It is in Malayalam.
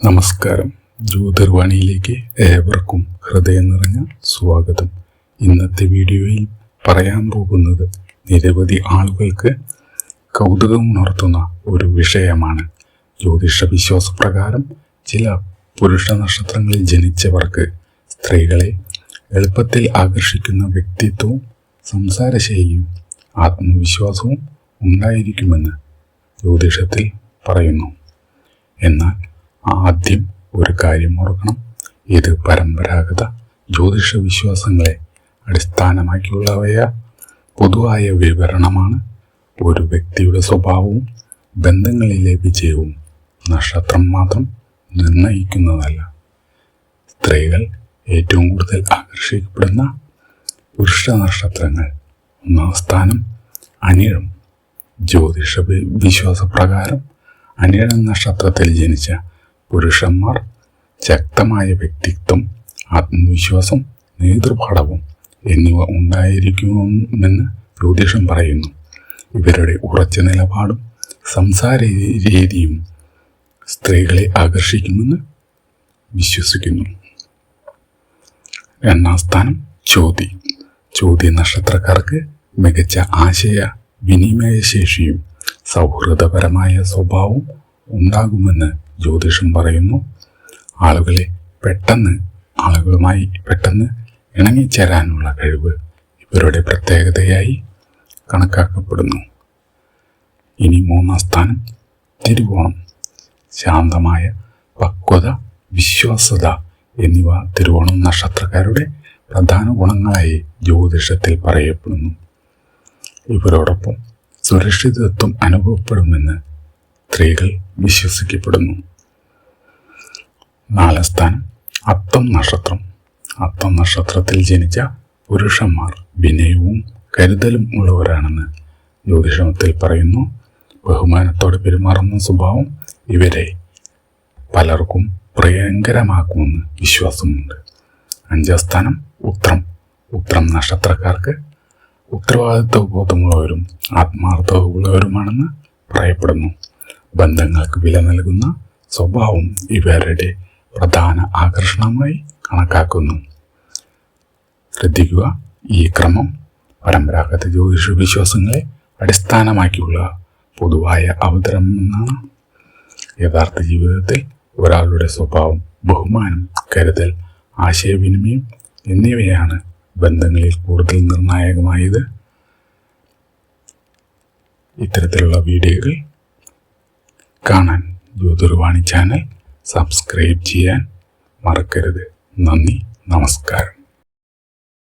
നമസ്കാരം. ജ്യോതിർവാണിയിലേക്ക് ഏവർക്കും ഹൃദയം നിറഞ്ഞ സ്വാഗതം. ഇന്നത്തെ വീഡിയോയിൽ പറയാൻ പോകുന്നത് നിരവധി ആളുകൾക്ക് കൗതുകമുണർത്തുന്ന ഒരു വിഷയമാണ്. ജ്യോതിഷ വിശ്വാസപ്രകാരം ചില പുരുഷ നക്ഷത്രങ്ങളിൽ ജനിച്ചവർക്ക് സ്ത്രീകളെ എളുപ്പത്തിൽ ആകർഷിക്കുന്ന വ്യക്തിത്വവും സംസാരശൈലിയും ആത്മവിശ്വാസവും ഉണ്ടായിരിക്കുമെന്ന് ജ്യോതിഷത്തിൽ പറയുന്നു. എന്നാൽ ആദ്യം ഒരു കാര്യം ഓർക്കണം. ഇത് പരമ്പരാഗത ജ്യോതിഷ വിശ്വാസങ്ങളെ അടിസ്ഥാനമാക്കിയുള്ളവയ പൊതുവായ വിവരണമാണ്. ഒരു വ്യക്തിയുടെ സ്വഭാവവും ബന്ധങ്ങളിലെ വിജയവും നക്ഷത്രം മാത്രം നിർണയിക്കുന്നതല്ല. സ്ത്രീകൾ ഏറ്റവും കൂടുതൽ ആകർഷിക്കപ്പെടുന്ന പുരുഷ നക്ഷത്രങ്ങൾ: ഒന്നാം സ്ഥാനം അനിഴം. ജ്യോതിഷ വിശ്വാസപ്രകാരം അനിഴം നക്ഷത്രത്തിൽ ജനിച്ച പുരുഷന്മാർ ശക്തമായ വ്യക്തിത്വം, ആത്മവിശ്വാസം, നേതൃപാടവം എന്നിവ ഉണ്ടായിരിക്കുമെന്ന് ജ്യോതിഷം പറയുന്നു. ഇവരുടെ ഉറച്ച നിലപാടും സംസാര രീതിയും സ്ത്രീകളെ ആകർഷിക്കുമെന്ന് വിശ്വസിക്കുന്നു. രണ്ടാം സ്ഥാനം ചോതി. ചോതി നക്ഷത്രക്കാർക്ക് മികച്ച ആശയ വിനിമയ ശേഷിയും സൗഹൃദപരമായ സ്വഭാവവും ഉണ്ടാകുമെന്ന് ജ്യോതിഷം പറയുന്നു. ആളുകളുമായി പെട്ടെന്ന് ഇണങ്ങിച്ചേരാനുള്ള കഴിവ് ഇവരുടെ പ്രത്യേകതയായി കണക്കാക്കപ്പെടുന്നു. ഇനി മൂന്നാം സ്ഥാനം തിരുവോണം. ശാന്തമായ പക്വത, വിശ്വാസ്യത എന്നിവ തിരുവോണം നക്ഷത്രക്കാരുടെ പ്രധാന ഗുണങ്ങളായി ജ്യോതിഷത്തിൽ പറയപ്പെടുന്നു. ഇവരോടൊപ്പം സുരക്ഷിതത്വം അനുഭവപ്പെടുമെന്ന് സ്ത്രീകൾ വിശ്വസിക്കപ്പെടുന്നു. നാലാം സ്ഥാനം അത്തം നക്ഷത്രം. അത്തം നക്ഷത്രത്തിൽ ജനിച്ച പുരുഷന്മാർ വിനയവും കരുതലും ഉള്ളവരാണെന്ന് ജ്യോതിഷത്തിൽ പറയുന്നു. ബഹുമാനത്തോടെ പെരുമാറുന്ന സ്വഭാവം ഇവരെ പലർക്കും പ്രിയങ്കരമാക്കുമെന്ന് വിശ്വാസമുണ്ട്. അഞ്ചാം സ്ഥാനം ഉത്രം. ഉത്രം നക്ഷത്രക്കാർക്ക് ഉത്തരവാദിത്വ ബോധമുള്ളവരും ആത്മാർത്ഥതയുള്ളവരുമാണെന്ന് പറയപ്പെടുന്നു. ബന്ധങ്ങൾക്ക് വില നൽകുന്ന സ്വഭാവം ഇവരുടെ പ്രധാന ആകർഷണമായി കണക്കാക്കുന്നു. ശ്രദ്ധിക്കുക, ഈ ക്രമം പരമ്പരാഗത ജ്യോതിഷ വിശ്വാസങ്ങളെ അടിസ്ഥാനമാക്കിയുള്ള പൊതുവായ അവതരണമെന്നാണ്. യഥാർത്ഥ ജീവിതത്തിൽ ഒരാളുടെ സ്വഭാവം, ബഹുമാനം, കരുതൽ, ആശയവിനിമയം എന്നിവയാണ് ബന്ധങ്ങളിൽ കൂടുതൽ നിർണായകമായത്. ഇത്തരത്തിലുള്ള വീഡിയോകൾ കാണാൻ ജ്യോതിർവാണി ചാനൽ സബ്സ്ക്രൈബ് ചെയ്യാൻ മറക്കരുത്. നന്ദി, നമസ്കാരം.